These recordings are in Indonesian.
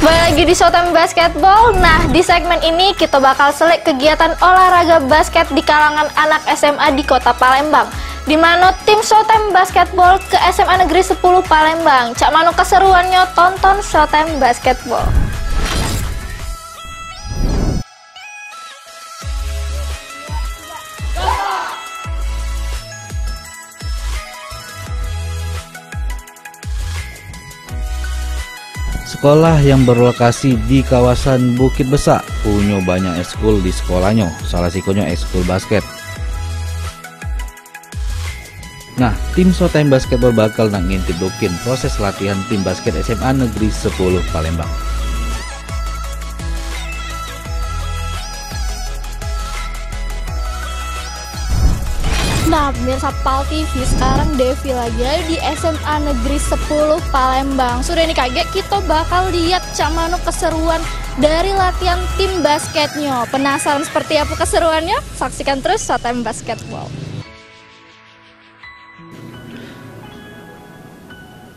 Kembali lagi di Showtime Basketball. Nah, di segmen ini kita bakal selek kegiatan olahraga basket di kalangan anak SMA di Kota Palembang. Di mana tim Showtime Basketball ke SMA Negeri 10 Palembang. Cak mano keseruannya, tonton Showtime Basketball. Sekolah yang berlokasi di kawasan Bukit Besak punya banyak ekskul di sekolahnya, salah satunya ekskul basket. Nah, tim Showtime Basketball bakal nak ngintip-dokin proses latihan tim basket SMA Negeri 10 Palembang. Nah, pemirsa PAL TV, sekarang Devi lagi ada di SMA Negeri 10 Palembang. Sudah ini kaget, kita bakal lihat cak mano keseruan dari latihan tim basketnya. Penasaran seperti apa keseruannya? Saksikan terus Showtime Basketball.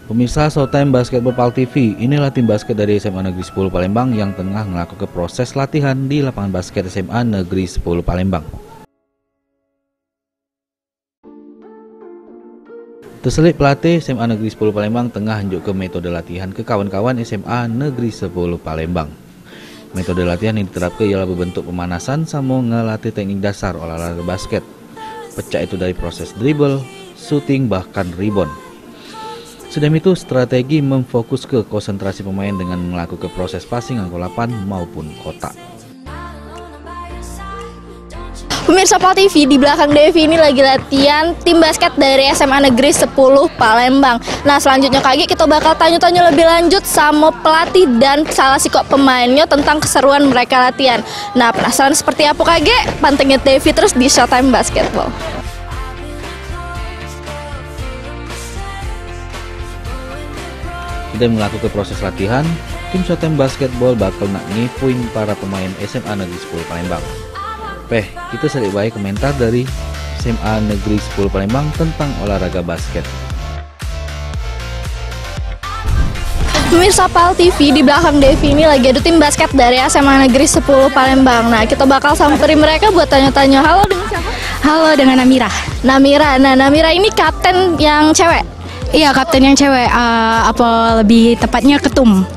Pemirsa Showtime Basketball PAL TV, inilah tim basket dari SMA Negeri 10 Palembang yang tengah melakukan proses latihan di lapangan basket SMA Negeri 10 Palembang. Terselip pelatih SMA Negeri 10 Palembang tengah unjuk ke metode latihan ke kawan-kawan SMA Negeri 10 Palembang. Metode latihan yang diterapkan ialah berbentuk pemanasan sama ngelatih teknik dasar olahraga basket. Pecah itu dari proses dribble, shooting, bahkan rebound. Sedang itu strategi memfokus ke konsentrasi pemain dengan melakukan proses passing angka 8 maupun kotak. Pemirsa PAL TV, di belakang Devi ini lagi latihan tim basket dari SMA Negeri 10 Palembang. Nah, selanjutnya kita bakal tanya-tanya lebih lanjut sama pelatih dan salah si kok pemainnya tentang keseruan mereka latihan. Nah, penasaran seperti apa pantengin Devi terus di Showtime Basketball. Sudah melakukan proses latihan, tim Showtime Basketball bakal nak ngepoin para pemain SMA Negeri 10 Palembang. Kita selip baik komentar dari SMA Negeri 10 Palembang tentang olahraga basket. Pemirsa PAL TV, di belakang Devi ini lagi ada tim basket dari SMA Negeri 10 Palembang. Nah, kita bakal samperin mereka buat tanya-tanya. Halo, dengan siapa? Halo, dengan Namira. Namira ini kapten yang cewek? Iya, kapten yang cewek. Apa lebih tepatnya ketum?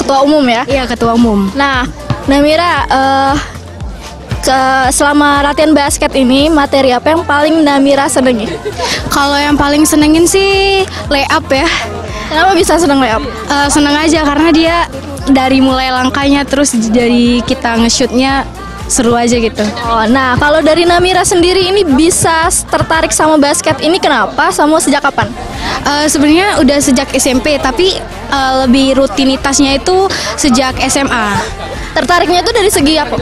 Ketua umum ya? Iya, ketua umum. Nah, Namira, selama latihan basket ini, materi apa yang paling Namira senengi? Kalau yang paling senengin sih layup ya. Kenapa bisa seneng layup? Seneng aja karena dia dari mulai langkahnya terus dari kita nge-shootnya seru aja gitu. Oh, nah kalau dari Namira sendiri ini bisa tertarik sama basket ini kenapa? Sama sejak kapan? Sebenarnya udah sejak SMP, tapi lebih rutinitasnya itu sejak SMA. Tertariknya itu dari segi apa?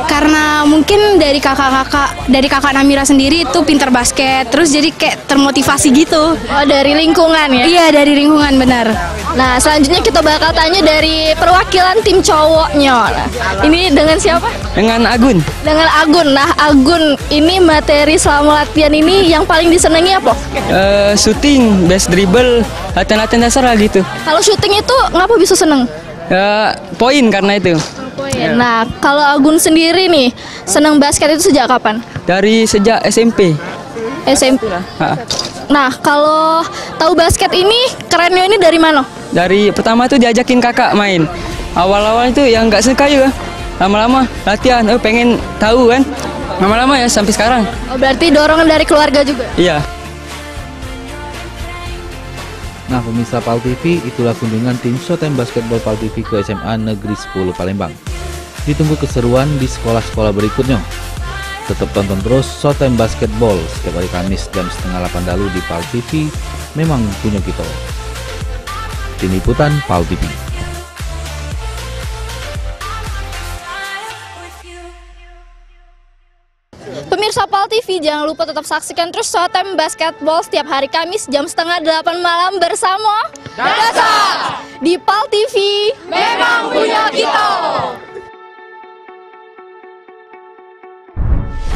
Karena mungkin dari kakak Namira sendiri itu pintar basket, terus jadi kayak termotivasi gitu. Oh, dari lingkungan ya? Iya, dari lingkungan, benar. Nah, selanjutnya kita bakal tanya dari perwakilan tim cowoknya. Nah, ini dengan siapa? Dengan Agun. Dengan Agun. Nah, Agun, ini materi selama latihan ini yang paling disenangi apa? Shooting, base dribble, latihan-latihan dasar lah gitu. Kalau shooting itu ngapa bisa seneng? Poin karena itu. Ya. Nah, kalau Agun sendiri nih, senang basket itu sejak kapan? Dari sejak SMP. SMP. Nah, kalau tahu basket ini, kerennya ini dari mana? Dari pertama tuh diajakin kakak main. Awal-awal itu yang nggak suka juga. Lama-lama latihan, pengen tahu kan. Lama-lama ya sampai sekarang. Oh, berarti dorongan dari keluarga juga? Iya. Nah, pemirsa PAL TV, itulah kunjungan tim Showtime Basketball PAL TV ke SMA Negeri 10 Palembang. Ditunggu keseruan di sekolah-sekolah berikutnya. Tetap tonton terus Showtime Basketball setiap hari Kamis jam 7:30 dalu di PAL TV. Memang punya kita. Tim liputan PAL TV. Pemirsa PAL TV, jangan lupa tetap saksikan terus Showtime Basketball setiap hari Kamis jam 7:30 malam bersama Dasar di PAL TV. Memang punya kita.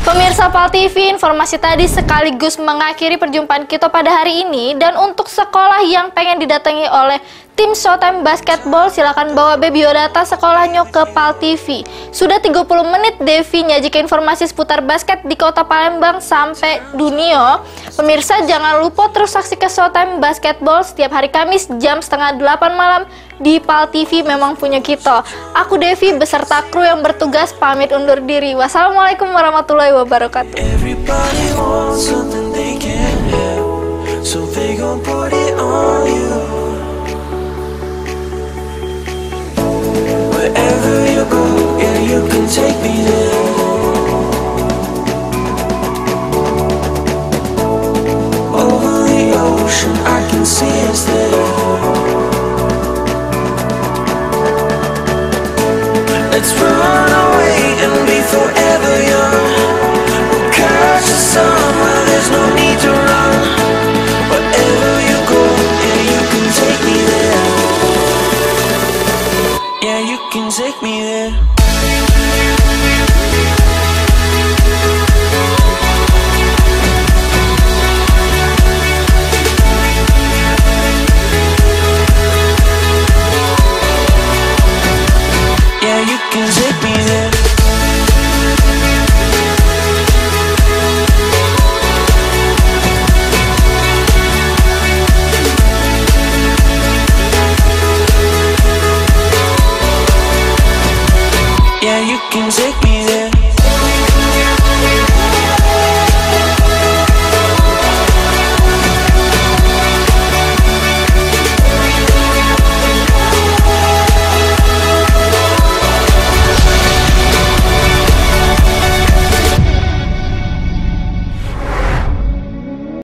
Pemirsa PAL TV, informasi tadi sekaligus mengakhiri perjumpaan kita pada hari ini. Dan untuk sekolah yang pengen didatangi oleh Tim Showtime Basketball silakan bawa biodata sekolahnya ke PAL TV. Sudah 30 menit Devi nyajikan informasi seputar basket di kota Palembang sampai dunia. Pemirsa jangan lupa terus saksikan Showtime Basketball setiap hari Kamis jam setengah 8 malam di PAL TV memang punya kita. Aku Devi beserta kru yang bertugas pamit undur diri. Wassalamualaikum warahmatullahi wabarakatuh. Everybody wants something they can't have, so they gon' put it on you. Wherever you go, yeah, you can take me there.